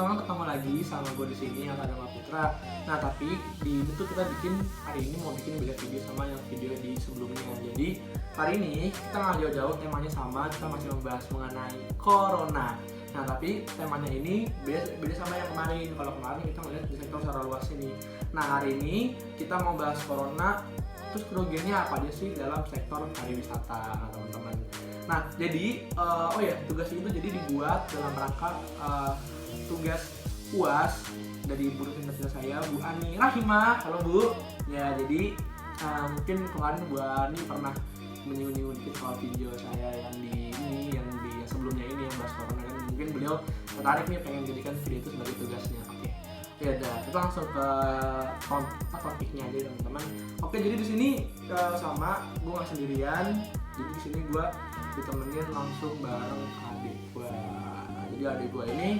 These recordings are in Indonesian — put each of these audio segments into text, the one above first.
teman-teman, ketemu lagi sama gue di sini Akadema Putra. Nah, tapi di itu kita hari ini mau bikin beda video sama yang video di sebelumnya. Jadi hari ini kita nggak jauh-jauh, temanya sama, kita masih membahas mengenai corona. Nah, tapi temanya ini beda sama yang kemarin. Kalau kemarin kita melihat di sektor secara luas ini. Nah, hari ini kita mau bahas corona, terus kerugiannya apa aja sih dalam sektor pariwisata, teman-teman. Nah, jadi tugas itu jadi dibuat dalam rangka tugas UAS dari guru singkat saya, Bu Ani Rahimah. Halo Bu. Ya, jadi mungkin kemarin Bu Ani pernah menyinggung dikit soal video saya yang sebelumnya ini yang bahas corona kan. Mungkin beliau tertarik nih pengen jadikan video itu sebagai tugasnya. Oke. Ya udah, kita langsung ke topiknya aja teman-teman. Oke, jadi di sini sama gue nggak sendirian. Jadi di sini gue ditemenin langsung bareng adik gue. Nah, jadi adik gue ini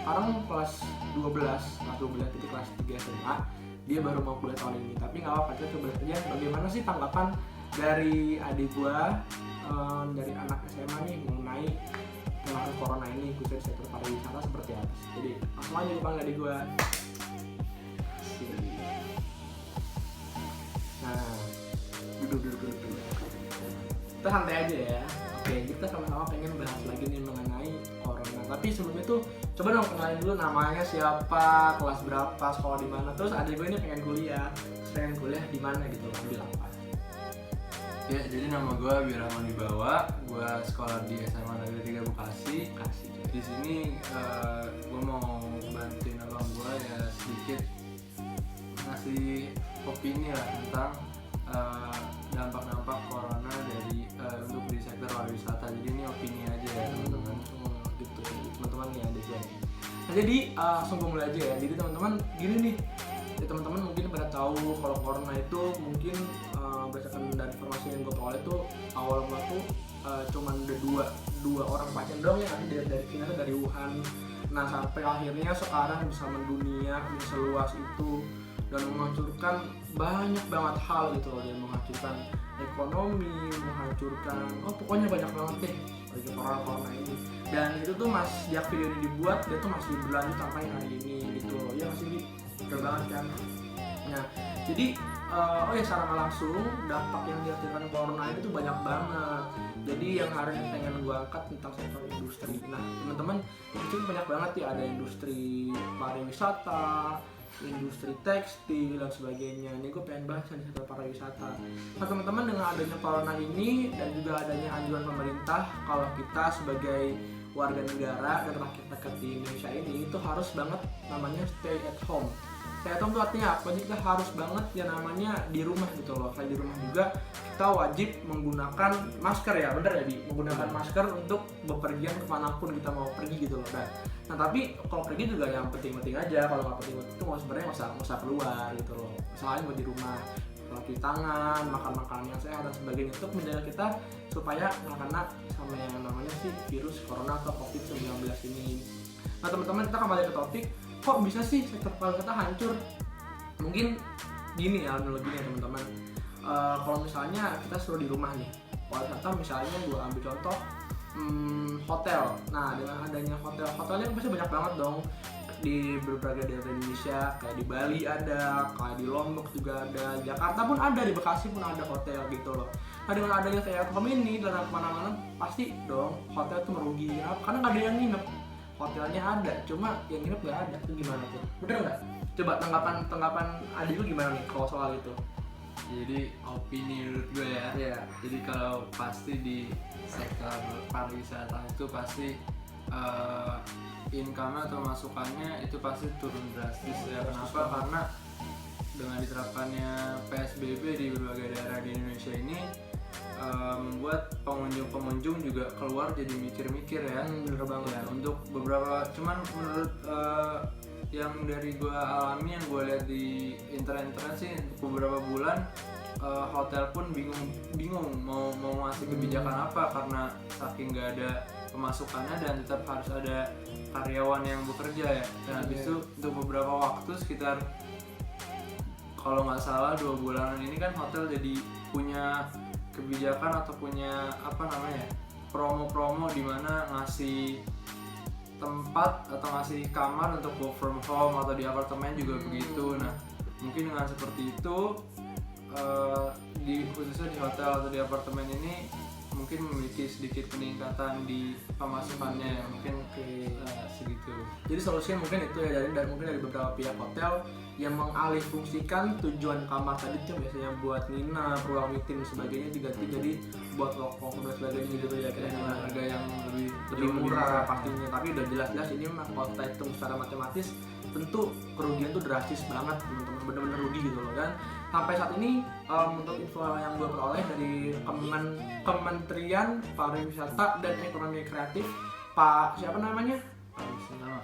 sekarang kelas 12 titik kelas 3 SMA. Dia baru mau kuliah tahun ini, tapi nggak apa-apa, kita coba lihat aja bagaimana sih tanggapan dari adik gue, dari anak SMA nih mengenai penanganan corona ini khususnya di sektor pariwisata seperti apa sih. Jadi langsung aja gue panggil adik gue. Nah, duduk. Kita santai aja ya. Oke, kita sama-sama pengen bahas lagi nih mengenai corona. Tapi sebelum itu coba dong kenalin dulu namanya siapa, kelas berapa, sekolah di mana. Terus adik gue ini pengen kuliah di mana gitu, ambil apa? Ya, jadi nama gue Wirahman Wibawa, gue sekolah di SMA Negeri 3 Bekasi. Di sini gue mau bantuin abang gue ya sedikit ngasih opini lah tentang dampak-dampak corona dari untuk di sektor pariwisata. Jadi ini opini aja ya teman-teman. Gitu teman-teman nih adik gue. Nah, jadi langsung gue mulai aja ya. Jadi teman-teman gini nih, ya, teman-teman mungkin pada tahu kalau corona itu mungkin berdasarkan dari informasi yang gue peroleh itu awal mula tuh cuma ada dua orang pasien doang yang ada dari China, dari Wuhan. Nah, sampai akhirnya sekarang bisa mendunia, bisa seluas itu dan menghancurkan banyak banget hal gitu loh, dan menghancurkan ekonomi, menghancurkan pokoknya banyak banget deh bagi corona ini. Dan itu tuh sejak video ini dibuat dia tuh masih berlanjut sampai hari ini gitu loh. Ya masih keren banget kan. Nah, jadi secara nggak langsung dampak yang dirasakan corona ini tuh banyak banget. Jadi yang hari ini pengen gue angkat tentang sektor industri. Nah, teman-teman, itu banyak banget ya, ada industri pariwisata, industri tekstil dan sebagainya. Ini gue pengen bahas di sektor pariwisata. Nah, teman-teman, dengan adanya corona ini dan juga adanya anjuran pemerintah kalau kita sebagai warga negara dan rakyat di Indonesia ini itu harus banget namanya stay at home. Stay at home itu artinya apa? Jadi kita harus banget ya namanya di rumah gitu loh. Selain di rumah juga kita wajib menggunakan masker ya, bener ya Di? Menggunakan masker untuk bepergian kemanapun kita mau pergi gitu loh. Nah, tapi kalau pergi juga yang penting-penting aja. Kalau nggak penting-penting itu sebenarnya nggak usah keluar gitu loh. Misalnya buat di rumah, cuci tangan, makan makanan yang sehat dan sebagainya untuk menjaga kita supaya nggak kena sama yang namanya sih virus corona atau COVID-19 ini. Nah, teman-teman, kita kembali ke topik. Kok bisa sih sektor pariwisata hancur? Mungkin gini ya analoginya teman-teman. Kalau misalnya kita suruh di rumah nih, pariwisata misalnya gue ambil contoh hotel. Nah, dengan adanya hotelnya pasti banyak banget dong di berbagai daerah Indonesia, kayak di Bali ada, kayak di Lombok juga ada, Jakarta pun ada, di Bekasi pun ada hotel gitu loh. Nah, dengan adanya kayak ini dan kemana-mana pasti dong hotel tuh merugi ya, karena nggak ada yang nginep. Hotelnya ada, cuma yang nginep nggak ada. Itu gimana tuh? Bener nggak? Coba tanggapan adik lu gimana nih kalau soal itu? Jadi opini menurut gue ya. Yeah. Jadi kalau pasti di sektor pariwisata itu pasti income atau masukannya itu pasti turun drastis ya. Kenapa? Karena dengan diterapkannya PSBB di berbagai daerah di Indonesia ini membuat pengunjung juga keluar jadi mikir-mikir ya. Bener banget ya. Untuk beberapa, cuman menurut yang dari gue alami, yang gue lihat di internet sih, untuk beberapa bulan hotel pun bingung mau ngasih kebijakan apa, karena saking nggak ada pemasukannya dan tetap harus ada karyawan yang bekerja ya. Dan habis itu untuk beberapa waktu sekitar kalau nggak salah 2 bulanan ini kan hotel jadi punya kebijakan atau punya promo-promo di mana ngasih tempat atau ngasih kamar untuk work from home, atau di apartemen juga begitu. Nah mungkin dengan seperti itu khususnya di hotel atau di apartemen ini mungkin memiliki sedikit peningkatan di pemasukannya, mungkin segitu. Jadi solusinya mungkin itu ya, dari mungkin dari beberapa pihak hotel yang mengalihfungsikan tujuan kamar tadi tuh biasanya buat nginap, ruang meeting dan sebagainya diganti jadi buat work dan sebagainya gitu ya, kira-kira harga yang lebih murah pastinya. Tapi udah jelas-jelas ini mah kalau kita hitung secara matematis tentu kerugian tuh drastis banget teman-teman, bener-bener rugi gitu loh kan. Sampai saat ini menurut info yang gue peroleh dari Kementerian Pariwisata dan Ekonomi Kreatif, Pak siapa namanya?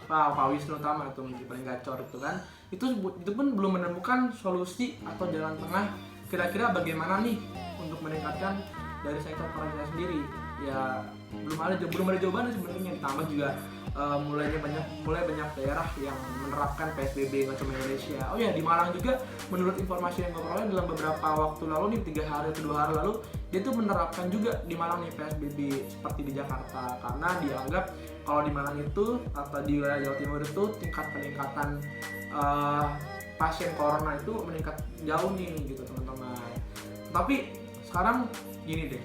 Pak Wisnu Tama itu menteri paling gacor itu kan, itu pun belum menemukan solusi atau jalan tengah kira-kira bagaimana nih untuk meningkatkan dari sektor pariwisata sendiri. Ya belum ada jawabannya sebenarnya. Ditambah juga mulai banyak daerah yang menerapkan PSBB, nggak cuma Indonesia. Oh ya, di Malang juga menurut informasi yang gue peroleh dalam beberapa waktu lalu nih, 3 hari atau 2 hari lalu, dia tuh menerapkan juga di Malang nih PSBB seperti di Jakarta, karena dianggap kalau di Malang itu atau di wilayah Jawa Timur itu tingkat peningkatan pasien corona itu meningkat jauh nih gitu teman-teman. Tapi sekarang gini deh,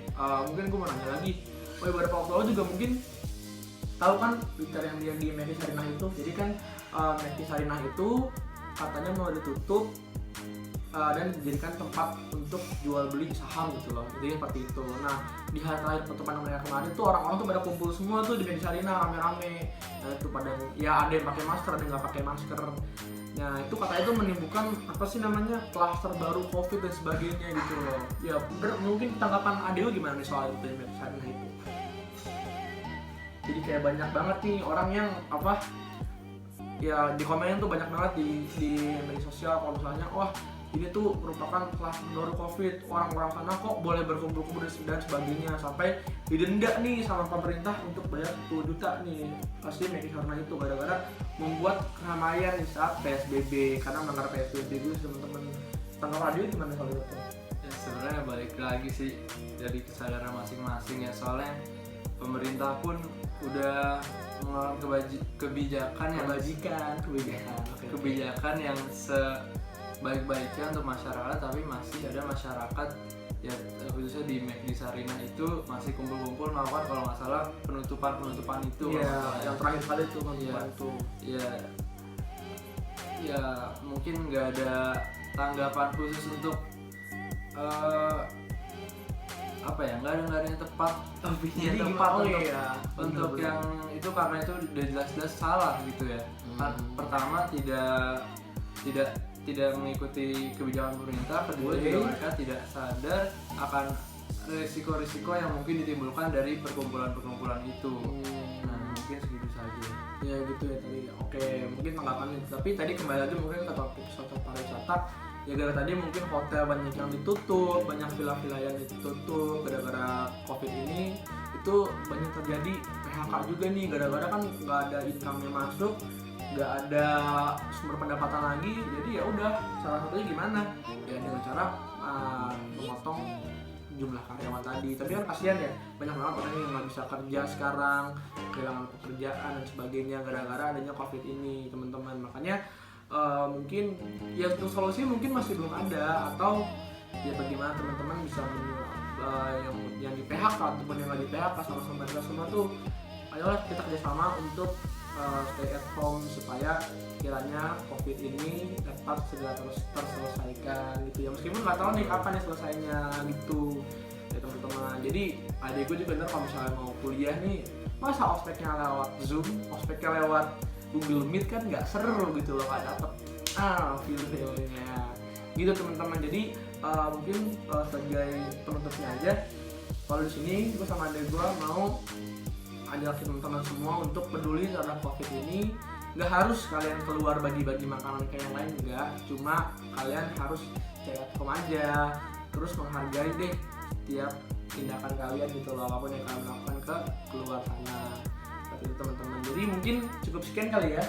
mungkin gue mau nanya lagi. Beberapa waktu lalu juga mungkin tahu kan Twitter yang dia di Mekki Sarinah itu. Jadi kan Mekki Sarinah itu katanya mau ditutup dan dijadikan tempat untuk jual beli saham gitu loh. Jadi seperti itu. Nah di hari terakhir penutupan mereka kemarin tuh orang-orang tuh pada kumpul semua tuh di Mekki Sarinah rame-rame. Nah itu pada ya ada yang pakai masker, ada yang nggak pakai masker. Nah itu katanya itu menimbulkan apa sih namanya klaster baru COVID dan sebagainya gitu loh. Ya mungkin tanggapan Adeo gimana nih soal itu di Mekki Sarinah itu? Jadi kayak banyak banget nih orang yang apa ya di komen tuh banyak banget di media sosial kalau misalnya wah ini tuh merupakan kelas baru COVID, orang-orang sana kok boleh berkumpul-kumpul dan sebagainya, sampai didenda nih sama pemerintah untuk bayar 10 juta nih pasti Mekki Sarinah itu gara-gara membuat keramaian di saat PSBB karena melanggar PSBB itu teman-teman. Tanggapan Radio gimana soal itu? Ya sebenarnya balik lagi sih dari kesadaran masing-masing ya, soalnya pemerintah pun udah mengeluarkan kebijakan yang sebaik-baiknya untuk masyarakat, tapi masih ada masyarakat ya khususnya di Mekki Sarinah itu masih kumpul-kumpul melakukan kalau nggak salah penutupan itu. Iya, yang terakhir kali itu penutupan itu. Ya mungkin nggak ada tanggapan khusus untuk apa ya, nggak ada yang tepat opini yang tepat untuk yang itu, karena itu udah jelas-jelas salah gitu ya. Pertama tidak mengikuti kebijakan pemerintah, kedua juga mereka tidak sadar akan risiko-risiko yang mungkin ditimbulkan dari perkumpulan itu. Nah mungkin segitu saja ya gitu ya tadi. Oke, mungkin tanggapannya, tapi tadi kembali lagi mungkin ke topik sektor pariwisata. Ya gara tadi mungkin hotel banyak yang ditutup, banyak villa-villa yang ditutup gara-gara COVID ini. Itu banyak terjadi PHK juga nih, gara-gara kan nggak ada income yang masuk, nggak ada sumber pendapatan lagi. Jadi ya udah, salah satunya gimana? Ya dengan cara memotong jumlah karyawan tadi. Tapi kan kasihan ya, banyak banget orang yang nggak bisa kerja sekarang, kehilangan pekerjaan dan sebagainya gara-gara adanya COVID ini teman-teman. Makanya mungkin ya untuk solusi mungkin masih belum ada, atau ya bagaimana teman-teman bisa yang di PHK ataupun yang nggak di PHK sama-sama kita semua tuh ayolah kita kerjasama untuk stay at home supaya kiranya COVID ini dapat segera terselesaikan gitu ya, meskipun nggak tahu nih kapan nih selesainya gitu ya teman-teman. Jadi adik gue juga bener kalau misalnya mau kuliah nih, masa ospeknya lewat Zoom, ospeknya lewat Google Meet kan nggak seru gitu loh, nggak dapet feel-nya gitu teman-teman. Jadi mungkin sebagai penutupnya aja, kalau di sini gue sama adek gue mau ajak teman-teman semua untuk peduli terhadap COVID ini. Nggak harus kalian keluar bagi-bagi makanan kayak yang lain, enggak, cuma kalian harus stay at home aja, terus menghargai deh setiap tindakan kalian gitu loh, apapun yang kalian lakukan ke keluar sana itu teman-teman. Jadi mungkin cukup sekian kali ya,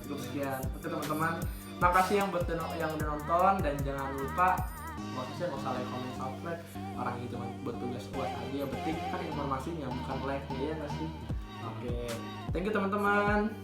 cukup sekian. Oke teman-teman, makasih yang udah nonton, dan jangan lupa nggak usah like, comment, subscribe, orang itu buat tugas buat aja, yang penting kan informasinya bukan like ya nggak sih. Oke, thank you teman-teman.